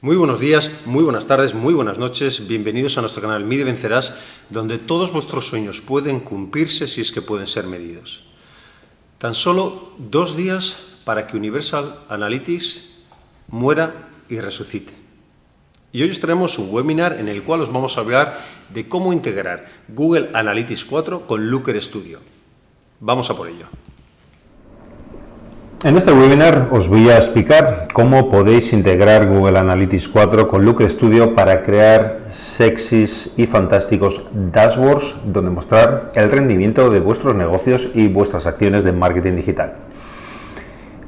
Muy buenos días, muy buenas tardes, muy buenas noches. Bienvenidos a nuestro canal Mide Vencerás, donde todos vuestros sueños pueden cumplirse si es que pueden ser medidos. Tan solo 2 días para que Universal Analytics muera y resucite. Y hoy os traemos un webinar en el cual os vamos a hablar de cómo integrar Google Analytics 4 con Looker Studio. Vamos a por ello. En este webinar os voy a explicar cómo podéis integrar Google Analytics 4 con Looker Studio para crear sexys y fantásticos dashboards donde mostrar el rendimiento de vuestros negocios y vuestras acciones de marketing digital.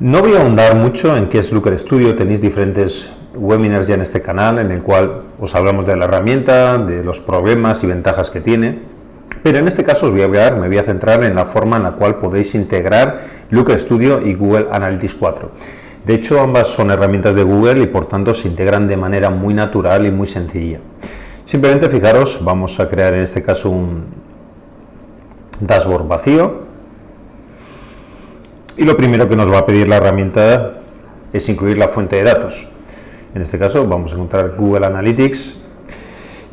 No voy a ahondar mucho en qué es Looker Studio, tenéis diferentes webinars ya en este canal en el cual os hablamos de la herramienta, de los problemas y ventajas que tiene. Pero en este caso me voy a centrar en la forma en la cual podéis integrar Looker Studio y Google Analytics 4. De hecho, ambas son herramientas de Google y por tanto se integran de manera muy natural y muy sencilla. Simplemente fijaros, vamos a crear en este caso un dashboard vacío. Y lo primero que nos va a pedir la herramienta es incluir la fuente de datos. En este caso vamos a encontrar Google Analytics.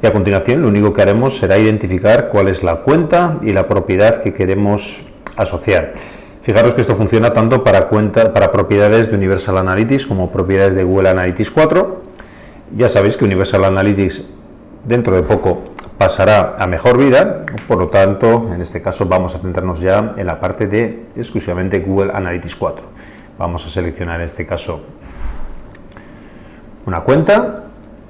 Y a continuación lo único que haremos será identificar cuál es la cuenta y la propiedad que queremos asociar. Fijaros que esto funciona tanto para propiedades de Universal Analytics como propiedades de Google Analytics 4. Ya sabéis que Universal Analytics dentro de poco pasará a mejor vida, por lo tanto en este caso vamos a centrarnos ya en la parte de exclusivamente Google Analytics 4. Vamos a seleccionar en este caso una cuenta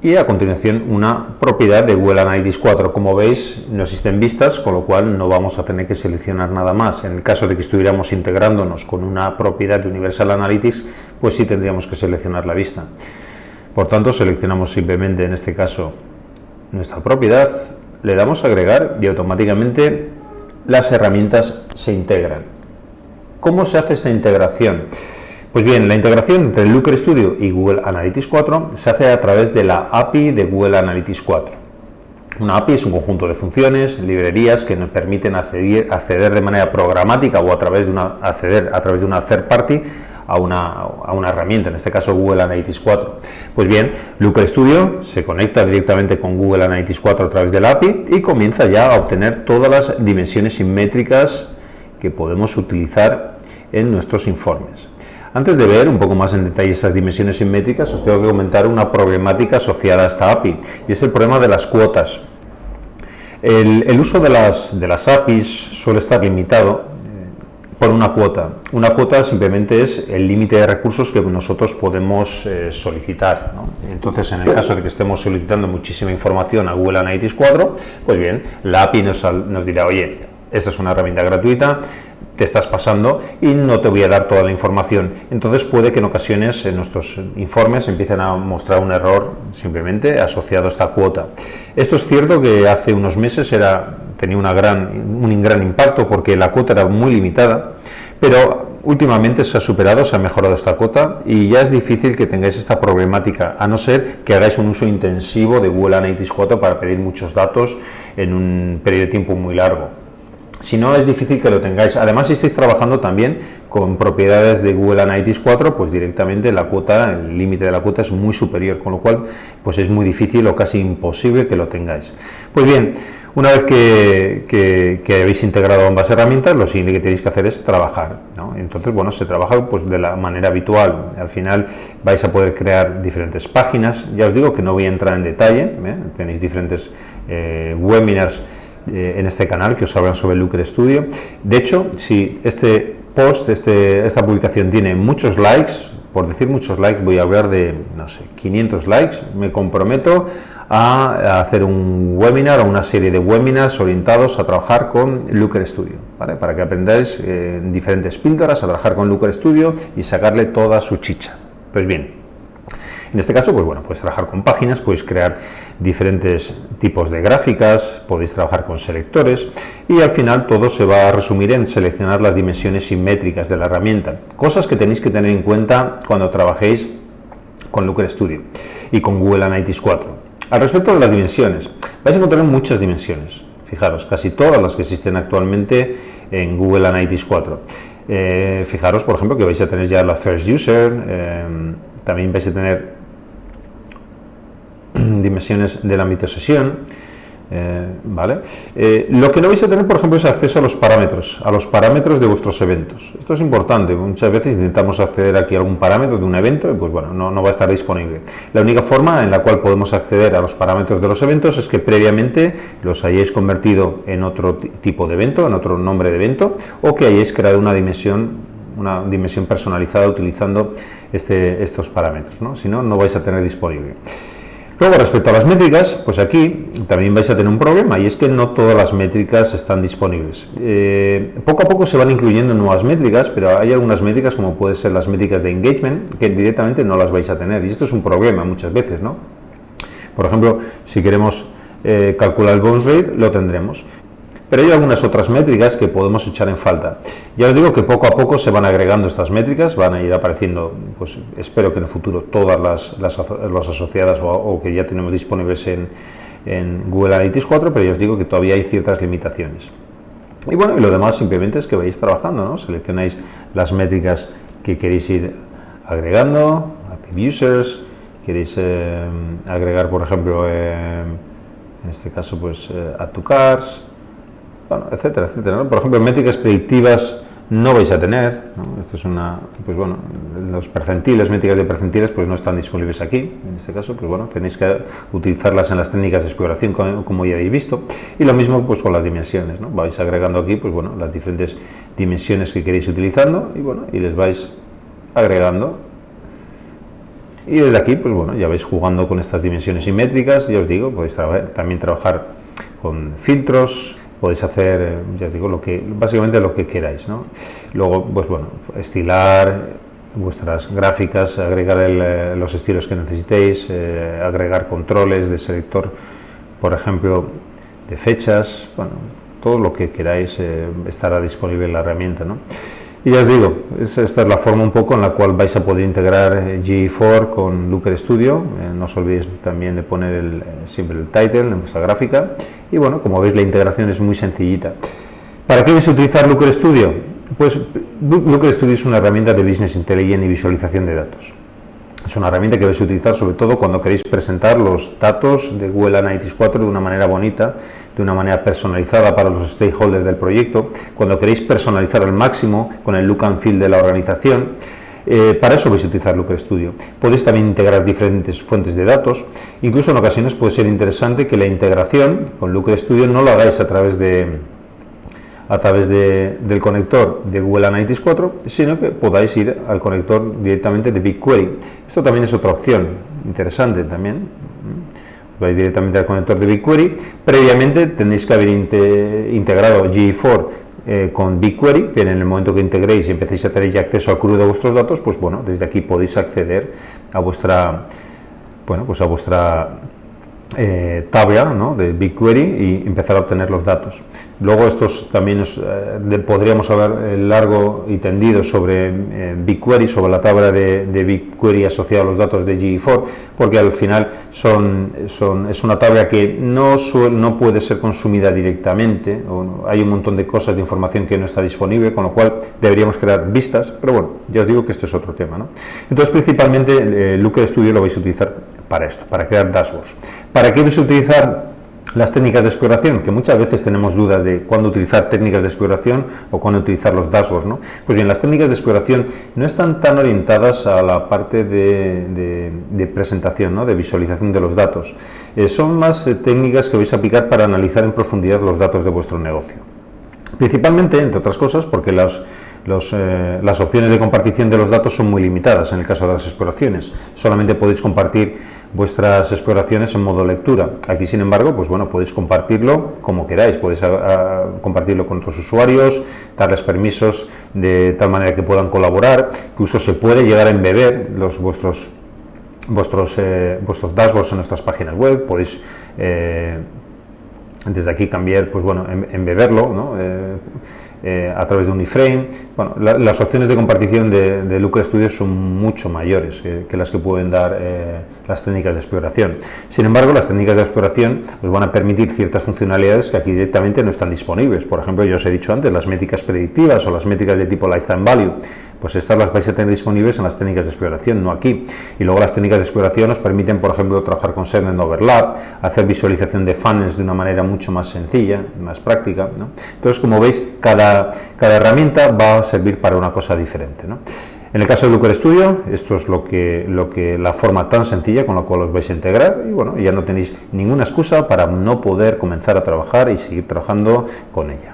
y a continuación una propiedad de Google Analytics 4. Como veis, no existen vistas, con lo cual no vamos a tener que seleccionar nada más. En el caso de que estuviéramos integrándonos con una propiedad de Universal Analytics, pues sí tendríamos que seleccionar la vista. Por tanto, seleccionamos simplemente en este caso nuestra propiedad, le damos a agregar y automáticamente las herramientas se integran. ¿Cómo se hace esta integración? Pues bien, la integración entre Looker Studio y Google Analytics 4 se hace a través de la API de Google Analytics 4. Una API es un conjunto de funciones, librerías que nos permiten acceder de manera programática o acceder a través de una third party a una herramienta, en este caso Google Analytics 4. Pues bien, Looker Studio se conecta directamente con Google Analytics 4 a través de la API y comienza ya a obtener todas las dimensiones simétricas que podemos utilizar en nuestros informes. Antes de ver un poco más en detalle estas dimensiones simétricas, os tengo que comentar una problemática asociada a esta API, y es el problema de las cuotas. El uso de las APIs suele estar limitado por una cuota. Una cuota simplemente es el límite de recursos que nosotros podemos solicitar, ¿no? Entonces, en el caso de que estemos solicitando muchísima información a Google Analytics 4, pues bien, la API nos dirá, oye, esta es una herramienta gratuita, te estás pasando y no te voy a dar toda la información. Entonces puede que en ocasiones en nuestros informes empiecen a mostrar un error simplemente asociado a esta cuota. Esto es cierto que hace unos meses tenía un gran impacto porque la cuota era muy limitada, pero últimamente se ha superado, se ha mejorado esta cuota y ya es difícil que tengáis esta problemática, a no ser que hagáis un uso intensivo de Google Analytics 4 para pedir muchos datos en un periodo de tiempo muy largo. Si no, es difícil que lo tengáis. Además, si estáis trabajando también con propiedades de Google Analytics 4, pues directamente el límite de la cuota es muy superior, con lo cual pues es muy difícil o casi imposible que lo tengáis. Pues bien, una vez que habéis integrado ambas herramientas, lo siguiente que tenéis que hacer es trabajar, ¿no? Entonces, bueno, se trabaja pues de la manera habitual. Al final vais a poder crear diferentes páginas. Ya os digo que no voy a entrar en detalle, ¿eh? Tenéis diferentes webinars en este canal que os hablan sobre Looker Studio. De hecho, si este post, esta publicación tiene muchos likes, por decir muchos likes, voy a hablar de, no sé, 500 likes, me comprometo a hacer un webinar o una serie de webinars orientados a trabajar con Looker Studio, ¿vale? Para que aprendáis diferentes píldoras a trabajar con Looker Studio y sacarle toda su chicha. Pues bien, en este caso, pues bueno, podéis trabajar con páginas, podéis crear diferentes tipos de gráficas, podéis trabajar con selectores y al final todo se va a resumir en seleccionar las dimensiones simétricas de la herramienta. Cosas que tenéis que tener en cuenta cuando trabajéis con Looker Studio y con Google Analytics 4. Al respecto de las dimensiones, vais a encontrar muchas dimensiones. Fijaros, casi todas las que existen actualmente en Google Analytics 4. Fijaros, por ejemplo, que vais a tener ya la First User, también vais a tener dimensiones del ámbito sesión. ¿Vale? Lo que no vais a tener, por ejemplo, es acceso a los parámetros de vuestros eventos. Esto es importante. Muchas veces intentamos acceder aquí a algún parámetro de un evento y pues bueno, no va a estar disponible. La única forma en la cual podemos acceder a los parámetros de los eventos es que previamente los hayáis convertido en otro tipo de evento, en otro nombre de evento, o que hayáis creado una dimensión personalizada utilizando estos parámetros, ¿no? Si no, no vais a tener disponible. Luego, respecto a las métricas, pues aquí también vais a tener un problema, y es que no todas las métricas están disponibles. Poco a poco se van incluyendo nuevas métricas, pero hay algunas métricas, como pueden ser las métricas de engagement, que directamente no las vais a tener, y esto es un problema muchas veces, ¿no? Por ejemplo, si queremos calcular el bounce rate, lo tendremos. Pero hay algunas otras métricas que podemos echar en falta. Ya os digo que poco a poco se van agregando estas métricas, van a ir apareciendo, pues espero que en el futuro todas las asociadas o que ya tenemos disponibles en Google Analytics 4, pero ya os digo que todavía hay ciertas limitaciones. Y bueno, y lo demás simplemente es que vais trabajando, ¿no? Seleccionáis las métricas que queréis ir agregando, Active Users, queréis agregar, por ejemplo, en este caso, pues Add to Carts, bueno, etcétera, etcétera, ¿no? Por ejemplo, métricas predictivas no vais a tener, ¿no? Esto es pues bueno, los percentiles, métricas de percentiles, pues no están disponibles aquí, en este caso, pues bueno, tenéis que utilizarlas en las técnicas de exploración, como ya habéis visto, y lo mismo pues con las dimensiones, ¿no? Vais agregando aquí, pues bueno, las diferentes dimensiones que queréis utilizando, y bueno, y les vais agregando. Y desde aquí, pues bueno, ya vais jugando con estas dimensiones y métricas, ya os digo, podéis también trabajar con filtros, podéis hacer, ya os digo, básicamente lo que queráis, ¿no? Luego, pues bueno, estilar vuestras gráficas, agregar los estilos que necesitéis, agregar controles de selector, por ejemplo, de fechas, bueno, todo lo que queráis estará disponible en la herramienta, ¿no? Y ya os digo, esta es la forma un poco en la cual vais a poder integrar GE4 con Looker Studio. No os olvidéis también de poner siempre el title en vuestra gráfica. Y bueno, como veis, la integración es muy sencillita. ¿Para qué vais a utilizar Looker Studio? Pues Looker Studio es una herramienta de Business Intelligence y visualización de datos. Es una herramienta que vais a utilizar sobre todo cuando queréis presentar los datos de Google Analytics 4 de una manera bonita, de una manera personalizada para los stakeholders del proyecto, cuando queréis personalizar al máximo con el look and feel de la organización. Para eso vais a utilizar Looker Studio. Podéis también integrar diferentes fuentes de datos. Incluso en ocasiones puede ser interesante que la integración con Looker Studio no lo hagáis a través del conector de Google Analytics 4, sino que podáis ir al conector directamente de BigQuery. Esto también es otra opción interesante también. Vais directamente al conector de BigQuery. Previamente tenéis que haber integrado GE4 con BigQuery, pero en el momento que integréis y empecéis a tener ya acceso al crudo de vuestros datos, pues bueno, desde aquí podéis acceder a vuestra tabla, ¿no?, de BigQuery y empezar a obtener los datos. Luego estos también podríamos hablar largo y tendido sobre BigQuery, sobre la tabla de BigQuery asociada a los datos de GE4, porque al final es una tabla que no puede ser consumida directamente, hay un montón de cosas, de información que no está disponible, con lo cual deberíamos crear vistas, pero bueno, ya os digo que esto es otro tema, ¿no? Entonces, principalmente Looker Studio lo vais a utilizar para esto, para crear dashboards. ¿Para qué vais a utilizar las técnicas de exploración? Que muchas veces tenemos dudas de cuándo utilizar técnicas de exploración o cuándo utilizar los dashboards, ¿no? Pues bien, las técnicas de exploración no están tan orientadas a la parte de presentación, ¿no?, de visualización de los datos. Son más técnicas que vais a aplicar para analizar en profundidad los datos de vuestro negocio. Principalmente, entre otras cosas, porque las opciones de compartición de los datos son muy limitadas en el caso de las exploraciones. Solamente podéis compartir vuestras exploraciones en modo lectura. Aquí, sin embargo, pues bueno, podéis compartirlo como queráis. Podéis compartirlo con otros usuarios, darles permisos de tal manera que puedan colaborar. Incluso se puede llegar a embeber vuestros dashboards en nuestras páginas web. Podéis desde aquí cambiar, pues bueno, embeberlo, ¿no?, a través de un iframe. Bueno, las opciones de compartición de Looker Studio son mucho mayores que las que pueden dar las técnicas de exploración. Sin embargo, las técnicas de exploración os van a permitir ciertas funcionalidades que aquí directamente no están disponibles. Por ejemplo, yo os he dicho antes, las métricas predictivas o las métricas de tipo Lifetime Value. pues estas las vais a tener disponibles en las técnicas de exploración, no aquí. Y luego las técnicas de exploración nos permiten, por ejemplo, trabajar con Segment Overlap, hacer visualización de funnels de una manera mucho más sencilla, más práctica, ¿no? Entonces, como veis, cada herramienta va a servir para una cosa diferente, ¿no? En el caso de Looker Studio, esto es la forma tan sencilla con la cual os vais a integrar, y bueno, ya no tenéis ninguna excusa para no poder comenzar a trabajar y seguir trabajando con ella.